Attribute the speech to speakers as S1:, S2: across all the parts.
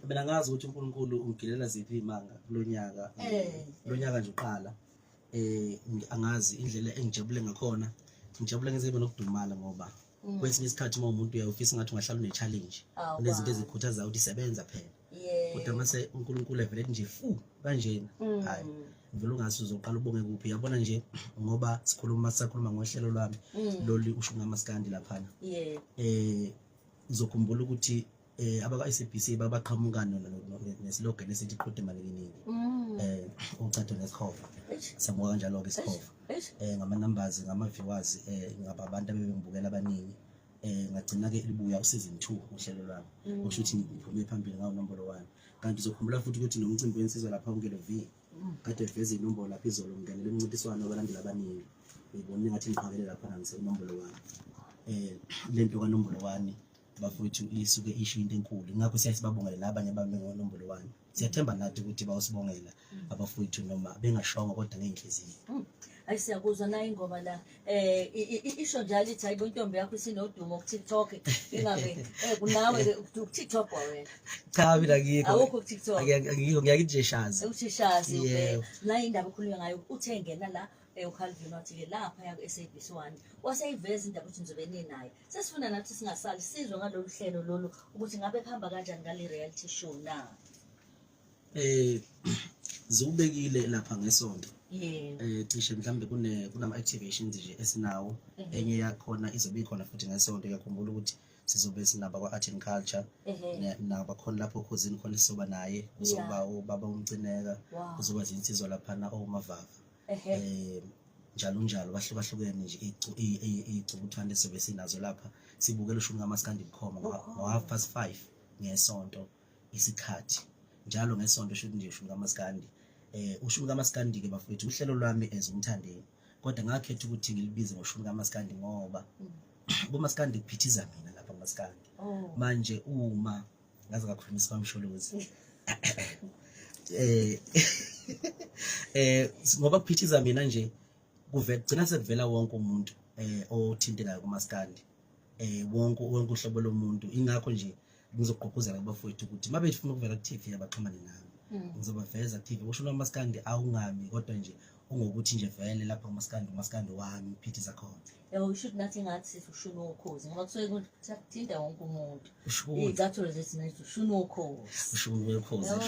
S1: mina ngazi ukuthi uNkulunkulu ungigilela ziphi imanga kulonyaka lonyaka nje uqala angazi indlela engijabule ngakhona ngijabule ngizibe nokudumala ngoba kwesinye isikhathi uma umuntu uyafisa ngathi ungahlala une challenge unezinto ezikhuthaza ukuthi isebenza phela kodwa mase uNkulunkulu evele nje fu kanjena hayi vele ungazi uzoqala ubonge kuphi yabona nje ngoba sakhuluma ngohlelo lwami loli Ushuni Kamaskandi laphana uzokhumbula ukuthi abaka SABC babaqhamukana neslogan esithi qhude malikiningi ucatho Nezakho samuka kanjalo ke isikhova ngama numbers ngama viewers ngaba abantu abebengibukela abaningi ngagcina ke libuya season 2 uhlelo lwami usho ukuthi ngiphume phambili ngawo number 1 kanti uzokhumbula futhi ukuthi nomcimbi wensizwa lapha unkelo V kade veze inombolo lapha izolo ngenele umncintiswano wabalandeli abaningi ngibona ngathi ngiqhabele lapha ngise inombolo 1 lento ka number 1 bafowethu isuke isho into enkulu ngakho siyasibabongela labanye abantu ngonombolo 1 siyathemba nathi ukuthi bawusibongela abafowethu noma bengashongo kodwa ngeenhliziyo
S2: ayisiyakuzwa nayo ingoma la isho njalo ithi hayibo intombi yakho isinodumo ku TikTok ingabe kunawe ku TikTok wena
S1: cha mina ngikho
S2: awukho ku TikTok
S1: ngiyakithi shazi
S2: ushishazi la indaba okhulunywa ngayo uthe ngena la uKhalvin wathi ke lapha ya SABC1 waseyiveza indaba ukuthi nizobene naye sesifuna nathi singasali sizwe ngalolu hlelo lolu ukuthi ngabe kuhamba kanjani ngale reality show na
S1: ziubekile lapha ngesonto cishe mhlambe kunama activations nje esinawo enye yakhona izobe ikhona futhi ngesonto yakhumbula ukuthi sizobe sinaba kwa art and culture naba khona lapho uKhuzani khona sizoba naye uzoba ubaba umcineka uzoba zinsizwa laphana omavava njalo bahlukahlukene nje icubuthwane sobe sinazo lapha sibukela Ushuni Kamaskandi Igcokama ngo 5:30 ngesonto isikhathi njalo ngesonto shuthi nje Ushuni Kamaskandi Ushuni Kamaskandi ke bafowethu uhlelo lwami Mthandeni kodwa ngakhetha ukuthi ngilibize ngoShuni Kamaskandi ngoba boMaskandi kuphithiza mina lapha Kamaskandi manje uma ngaze ngakhulumisa kwamsholozi ngoba kuphithiza mina nje kugcina sekuvela wonke umuntu othintekayo kuMaskandi wonke uhlobo lomuntu ingakho nje ngizogqugquzela kubafowethu ukuthi mabe ufuna ukuvela ku TV abaxhumane nami ngizobaveza ku TV Ushuni Kamaskandi awungami kodwa nje ungokuthi nje vele lapha uMaskandi wami phithiza khona
S2: usho nathi ngathi Ushuni uKhuzi ngoba kusuke kuthinta wonke umuntu izathu lezi nathi Ushuni uKhuzi
S1: Ushuni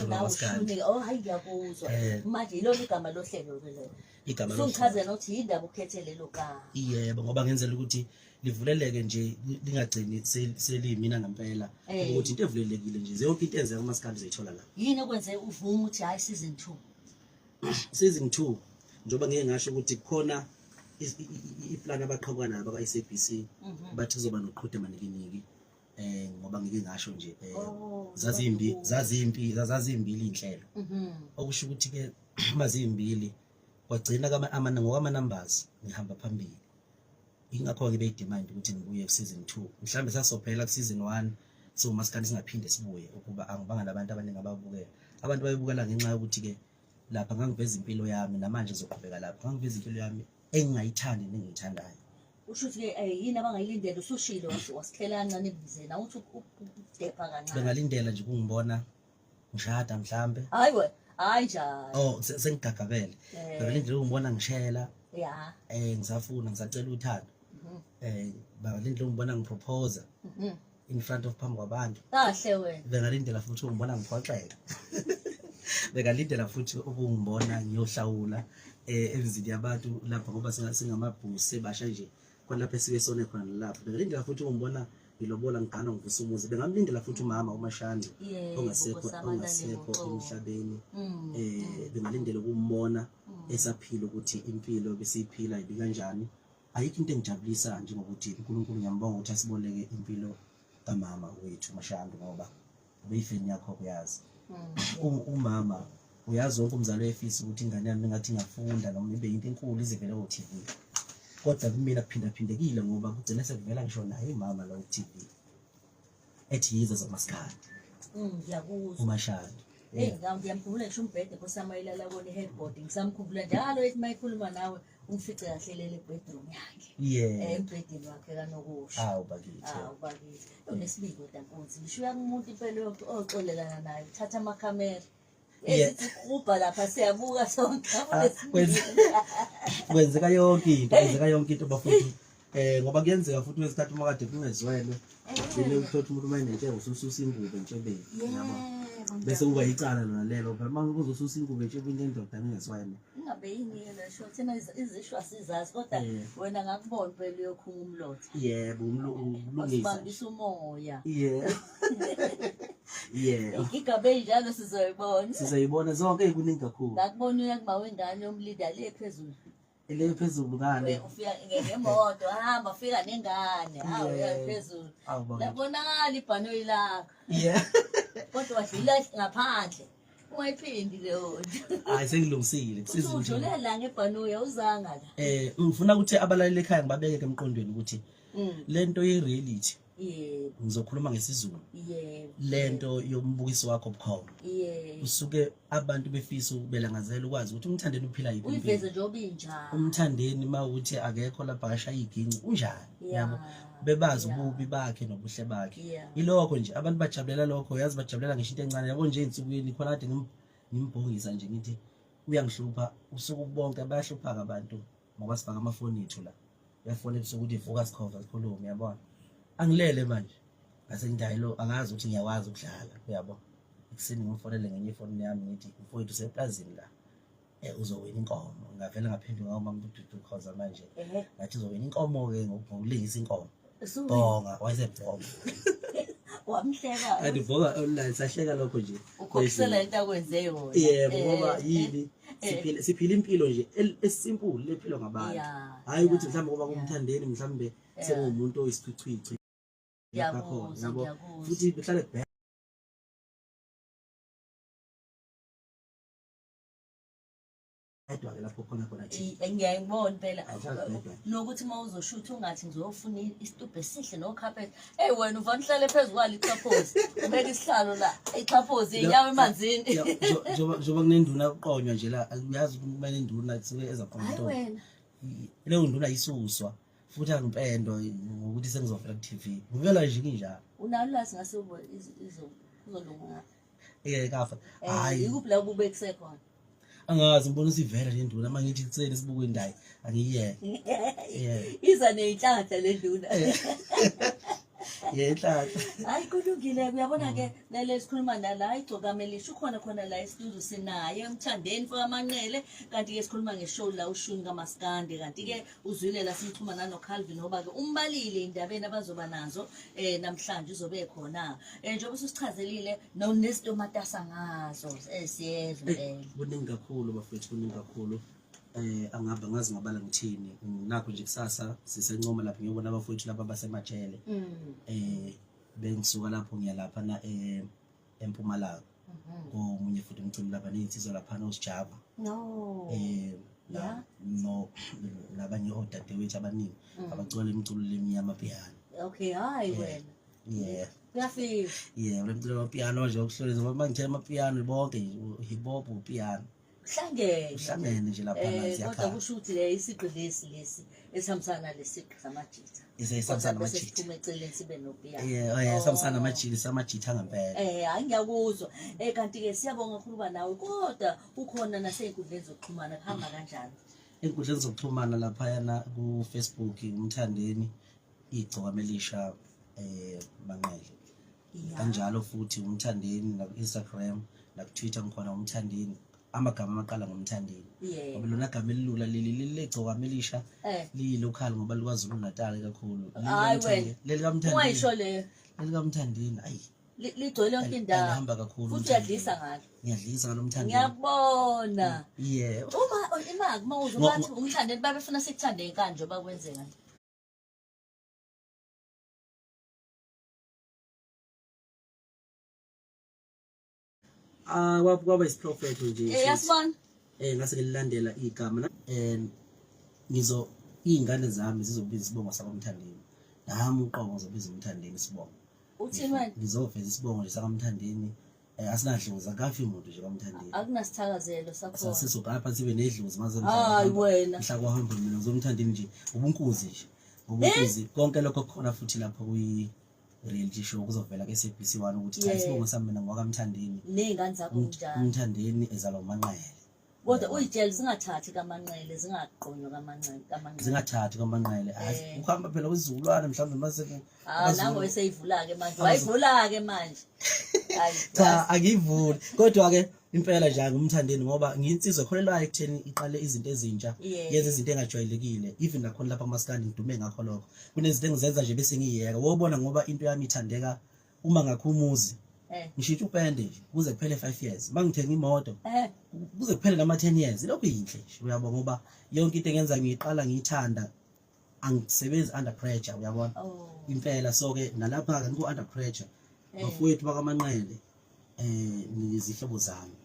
S1: Kamaskandi
S2: hayi ngiyakuzwa manje ilona igama lohlelo lelo
S1: igama
S2: lohlelo nokuthi yindaba ukhethe lelo ka
S1: yebo ngoba ngenzela ukuthi livuleleke nje lingagcini selimina ngempela ukuthi into evulelekile nje yonke into enze kuMaskandi zayithola la
S2: yini okwenze uvuma ukuthi hayi
S1: season 2 njoba ngeke ngasho ukuthi khona iplan abaqhamuka nabo ka SABC bathi kuzoba noqhude manikiniki ngoba ngike ngasho nje zazimbili inhlelo okusho ukuthi ke mazimbili kwagcina ngokwama numbers ngihamba phambili ingakho ngibe idemand ukuthi ngibuye ku season 2 mhlambe sasophela ku season 1 so Maskandi singaphinde sibuye ukuba angibanga nabantu abaningi ababukela abantu bayibukela ngenxa yokuthi ke lapha ngangiveza impilo yami namanje ngizoqhubeka lapha ngangiveza impilo yami engingayithandi nengiyithandayo
S2: usho ukuthi yini abangayilindela usushilo wasithelana nibizena uthi udepha kancane
S1: bengalindela nje kungibona ngishada mhlambe
S2: hayi njalo
S1: sengigagabele bengalindela ukungibona ngishela ngisafuna ngisacela uthando bengalindela ukungibona ngipropose in front of phambi kwabantu
S2: kahle wena
S1: bengalindela futhi ukungibona ngiphoxeka bekalindela futhi ukungibona ngiyohlawula emzini yabantu lapha ngoba singamabhusi basha nje kwalapha esike sone khona lapha bengalindela futhi ukungibona ngilobola ngigana ngivisa umuzi bengamlindela futhi umama uMashandi ongasekho emhlabeni bengalindela ukumbona esaphila ukuthi impilo besiyiphila ibi kanjani ayikho into engijabulisa njengokuthi uNkulunkulu ngiyambonga ukuthi asiboleke impilo kamama wethu Mashandi ngoba ubeyifeni yakho kuyazi umama uyazi wonke umzali wefisi ukuthi ingane yami ngathi ngafunda noma ibe into enkulu izivele ku TV kodwa kumina kuphindaphindekile ngoba kugcina sekuvela ngisho naye umama la ku TV ethi yiza zaMaskandi
S2: ngiyakuzwa
S1: uMashandi
S2: ngiyamkhumbula ngisho umbhede nkosamayela labona i-headboard ngisamkhumbula njalo ethi mayikhuluma nawe umfice kahle lele bedroom yakhe embhedeni wakhe kanokusho
S1: bakithi
S2: unesibiko ntankunzi ngisho uyakumuntu impela oxolelana naye uthatha amakhamera ubha lapha siyabuka sonke
S1: kwenzeka yonke into bafuthu ngoba kuyenzeka futhi ngesikhathi uma kade kungezwele yini ukuthatha umuntu mayinentshe usususa ingubo entshebeni yabo bese kuba icala lona lelo phela manje uzosusa ingubo entshebeni endoda ngezwele
S2: ingabe yini yena sho thina izishwa sizazi kodwa wena ngakubona phela uyokhunga umlotha
S1: yebo umlungisa
S2: usibambisa umoya
S1: igigabe
S2: njalo sizoyibona
S1: zonke kuningi kakhulu
S2: ngakubona uyakuma wengane yomlida le phezulu
S1: ngane
S2: ufika ngemoto hamba fika nengane phezulu labonakala ibhanoyi lakho kodwa wadlula ngaphandle ungayiphindi leyo nto
S1: hayi sengilungisile
S2: udlulela ngebhanoyi awuzanga la
S1: ngifuna ukuthi abalaleli ekhaya ngibabeke emqondweni ukuthi lento ye-reality ngizokhuluma ngesizulu lento yombukiso wakho bukhoma usuke abantu befisa ukubelangazela ukwazi ukuthi umthandeni uphila yiphi
S2: uyiveze nje obinjani
S1: umthandeni mawukuthi akekho lapha akashaya iginci unjani yabo bebazi ububi bakhe nobuhle bakhe ilokho nje abantu bajabulela lokho yazi bajabulela ngisho into encane yabo nje insukwini khona kade ngimbongisa nje ngithi uyangihlupha usuku bonke bayahlupha abantu ngoba sifaka amafoni ethu la uyafona ebusuku ukuthi focus cover sikhulume yabona angilele manje ngase ngidayilo angazi ukuthi ngiyakwazi ukudlala uyabo ekuseni ngimfonele ngenye ifoni yami ngithi mfowethu useplazini la uzowina inkomo ngavela ngaphenduka uma ngibududdu ukhoza manje ngathi uzowina inkomo ke ngokulingisa inkomo bonga wayesebhonga
S2: wamhleka
S1: andibonga online sahleka lokho nje
S2: ukhokhusela into akwenze yona
S1: yebo ngoba yini siphila impilo nje esimple lephilo ngabantu hayi ukuthi mhlawumbe ngoba kumthandeni mhlawumbe sengumuntu oyisichwichwichi
S2: yabo
S1: futhi behlale lapho khona
S2: ngiyayibona phela nokuthi uma uzoshutha ungathi ngizofuna isitubhe esihle nocarpet wena uvana uhlale phezu kwalo ixhaphozi ubeka isihlalo la ixhaphozi inyawo emanzini
S1: njoba kunenduna uqonywa nje la uyazi ukuthi kumele induna kusuke ezaqonqa into leyo nduna isuswa futhi angipendo ngokuthi sengizofela ku TV ngivela nje kinjalo
S2: unalwazi ngase uzolunga
S1: kafa hayi
S2: ikuphi la kubeke sekhona
S1: angazi ngibona sivela le nduna manje ngithi kuseni sibuke indayi angiye
S2: iza nenhlanhla le nduna
S1: yenhlanhla
S2: hayi kulungile uyabona ke lele sikhuluma nala Igcokama elisho khona la estudio sinaye Mthandeni for amanqele kanti ke sikhuluma ngeshow la Ushuni Kamaskandi kanti ke uzwile la simxhuma nano Calvin ngoba ke umbalile indabeni abazoba nazo namhlanje uzobe khona njengoba usichazelile nonesitomatasa ngazo siyezwe
S1: kuningi kakhulu bafethu kuningi kakhulu angaba ngazi ngabala ngithini nakho nje kusasa sisencoma lapho ngiyobona abafowethu laba basemajele bengisuka lapho ngiya lapha na eMpumalanga komunye futhi umculo lapha nezinsizwa lapha noSjava no labanye odadewethu abaningi abacula imiculo lemnyama piano
S2: hayi wena uyafika
S1: le mculo piano nje ukuhloleza ngoba mangithe amapiano bonke hip hop upiano uhlangene nje lapha nazi yakha
S2: kodwa kusho ukuthi le isiqi lesi esihambisana lesiqi samajita
S1: esihambisana namajita
S2: siphume eceleni sibe nopiano
S1: esihambisana namajita samajita ngempela
S2: hayi ngiyakuzwa kanti ke siyabonga ukuba nawe kodwa ukhona nasey'nkundleni zokuxhumana kuhamba kanjani
S1: ey'nkundleni zokuxhumana lapha yana ku Facebook Mthandeni Igcokama elisha manqele kanjalo futhi umthandeni na Instagram na Twitter ngikhona umthandeni amagama amaqala ngomthandeni ngoba lona gama elilula leli Igcokama elisha liyilocal ngoba likwaZulu Natal kakhulu leli kaMthandeni
S2: ungayisho leyo
S1: leli kaMthandeni ayi
S2: ligcwele yonke indawo
S1: lihamba kakhulu
S2: futhi uyadlisa ngalo
S1: ngiyadlisa ngalo Mthandeni
S2: ngiyabona
S1: uma
S2: uma uzobathi umthandeni babefuna sikuthande kanje bakwenzeka
S1: kwaba isiprofeto nje
S2: yasibona
S1: ngase ngililandela igama iy'ngane zami zizobiza isibongo sakaMthandeni nami uqobo ngizobiza uMthandeni isibongo
S2: uthini wena
S1: ngizoveza isibongo nje sakaMthandeni asinadluza kafi umuntu nje kaMthandeni
S2: akunasithakazelo sakho
S1: sesogapha sibe nedluzi maze
S2: hayi wena
S1: mhla kwahamba mina ngizomthandeni nje ubunkuzi nje ubunkuzi konke lokho khona futhi lapho kuyi reality show kuzovela ke SABC1 ukuthi ayisibongo sami mina ngokaMthandeni
S2: nezingane zakho njalo
S1: uMthandeni ezalwa uManqele
S2: kodwa uyitshela zingathathi kaManqele zingaqonywa kaManqele
S1: zingathathi kaManqele ukuhamba phela kwezulwana mhlawumbe mase
S2: nango eseyivula ke manje wayivula ke manje
S1: cha akivuli kodwa ke impela nje ngumthandeni ngoba ngiyinsizwa kholelwayo ekutheni iqale izinto ezintsha yenze izinto engajwayelekile even nakhona lapha Kamaskandi ngidume ngakho lokho kunezinto engizenza nje bese ngiyeka wobona ngoba into yami ithandeka uma ngakho umuzi ngishintsha upende nje kuze kuphele 5 years mangithenga imoto kuze kuphele nama 10 years lokho yinhle uyabona ngoba yonke into engenza ngiyiqala ngiyithanda angisebenzi under pressure uyabona impela so ke nalapha ke ngiku under pressure bafowethu bakaManqele nizihlobo zami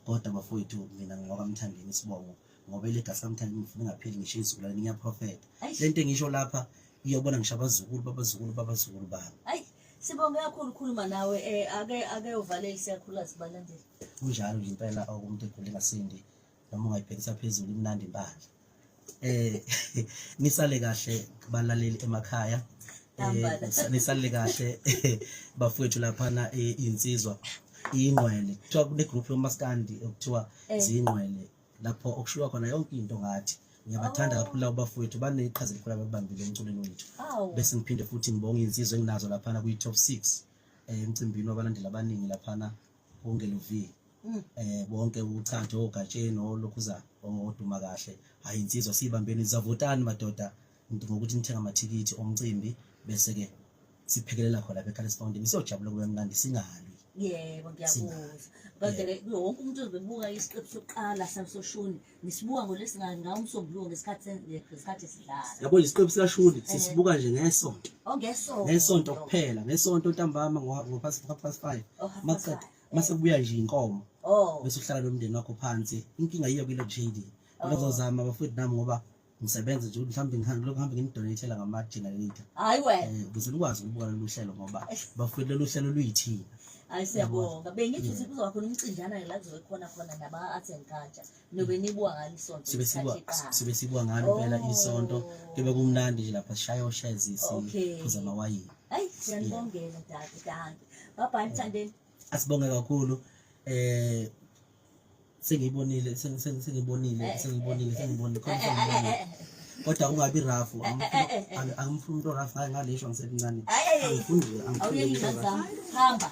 S1: kodwa bafowethu mina ngokaMthandeni sibongo ngoba ilegacy kaMthandeni ngifuna ngapheli ngisho izukulwane ngiyaprofeta lento engisho lapha iyobona ngisho abazukulu bami
S2: sibonge kakhulu ukukhuluma nawe ake uvaleli siyakhula sibalandeli
S1: kunjalo nje impela okumuntu egule ngasindi noma ungayibhekisa phezulu imnandi impahla nisale kahle kubalaleli emakhaya nisale kahle bafowethu laphana insizwa ingqwele kuthiwa kune group yoMaskandi okuthiwa zingqwele lapho okushiwa khona yonke into ngathi ngiyabathanda kakhulu labo bafowethu baneqhaza elikhulu ababambile emculweni wethu bese ngiphinde futhi ngibonge insizwe enginazo laphana kwi top 6 emcimbini wabalandeli abaningi laphana ongeluvi bonke uChatho oGatsheni oLukhuzani oduma kahle hayi insizwa sibambeni zavotani madoda ngokuthi nithenga amathikithi omcimbi bese ke siphekelela khona lapha eKhalesi Fountain siyojabula kube mnandi singahalwi
S2: yebo ngiyakuzwa kodwa ke wonke umuntu ozobuka isiqephu sokuqala saMsoshuni nisibuka ngolesingane ngawumsombuluko ngesikhathi esidlala
S1: yabo isiqephu sikaShuni sisibuka nje ngesonto ngesonto kuphela ngesonto ntambama ngo-5 mase kubuya nje inkomo bese uhlala nomndeni wakho phansi inkinga yiyo kule JD bazozama bafowethu nami ngoba ngisebenza nje mhlawumbe ngihambe ngidonatela ngama generator
S2: hayi wena
S1: ukuze ukwazi ukubuka lolu hlelo ngoba bafowethu lolu hlelo luyithina
S2: siyabonga bengithi kuzoba khona umcinjana la kuzokhona naba arts and culture nobe nibuka ngalo isonto
S1: sibe sibuka ngalo phela isonto kube kumnandi nje lapha sishaya oshezi siphuza amawayini
S2: hayi siyanibongela dad bye Mthandeni
S1: asibonge kakhulu sengibonile kodwa ungabi rafu angifuni umuntu rafu ngalesho ngisemncane angifuni nje
S2: awuyengizama hamba